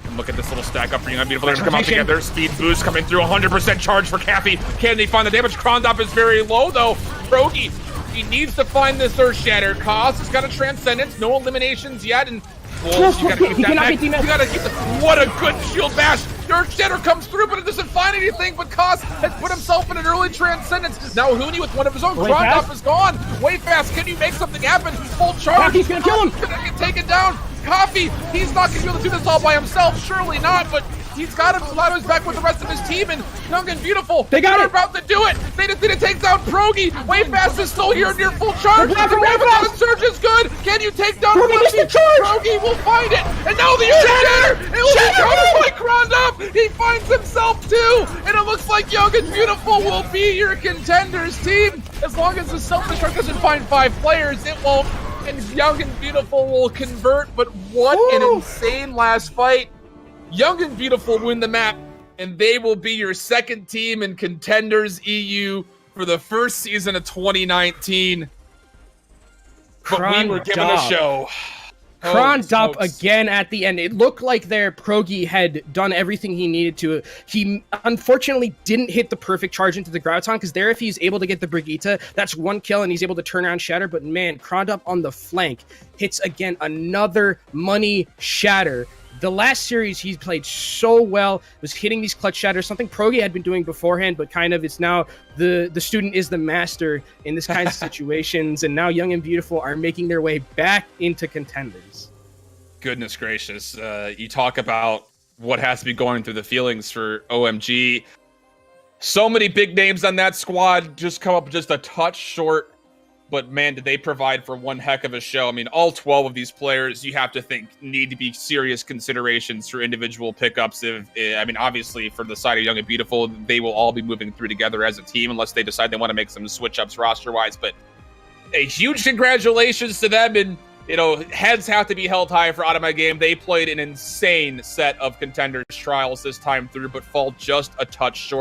And look at this little stack up for Young Beautiful. They're going to come out together. Speed boost coming through. 100% charge for Caffey. Can they find the damage? Krondop is very low, though. Pierogi, he needs to find this Earth Shatter. Kaz has got a Transcendence. No eliminations yet. And Wolves, you gotta keep that back. You gotta keep the. What a good shield bash. Earth Shatter comes through, but it doesn't find anything. But Kaz has put himself in an early Transcendence. Now Huni with one of his own. Krondop is gone. Way fast. Can you make something happen? Full charge. He's gonna kill him. Gonna get taken down. Coffee, he's not gonna be able to do this all by himself. Surely not, but he's got him. Solato's back with the rest of his team, and Young and Beautiful, they're about to do it. They just need to take down Pierogi. Way fast is still here near full charge. The Ravenous Surge is good. Can you take down Pierogi? Pierogi will find it. And now the Earth Shatter. It will be countered by Krondop. He finds himself too. And it looks like Young and Beautiful will be your Contenders team. As long as the Self-Destruct doesn't find 5 players, it won't. And Young and Beautiful will convert. But what an insane last fight. Young and Beautiful win the map, and they will be your second team in Contenders EU for the first season of 2019. But we were given a show. Krondop again at the end. It looked like their Pierogi had done everything he needed to. He unfortunately didn't hit the perfect charge into the Graviton, because there, if he's able to get the Brigitte, that's 1 kill and he's able to turn around Shatter. But man, Krondop on the flank hits again another money Shatter. The last series, he's played so well, was hitting these clutch shatters, something Pierogi had been doing beforehand, but kind of it's now the student is the master in this kind of situations, and now Young and Beautiful are making their way back into Contenders. Goodness gracious. You talk about what has to be going through the feelings for OMG. So many big names on that squad just come up just a touch short. But man, did they provide for one heck of a show. I mean, all 12 of these players, you have to think, need to be serious considerations for individual pickups. I mean, obviously, for the side of Young and Beautiful, they will all be moving through together as a team unless they decide they want to make some switch-ups roster-wise. But a huge congratulations to them. And, you know, heads have to be held high for Out of My Game. They played an insane set of Contenders trials this time through, but fall just a touch short.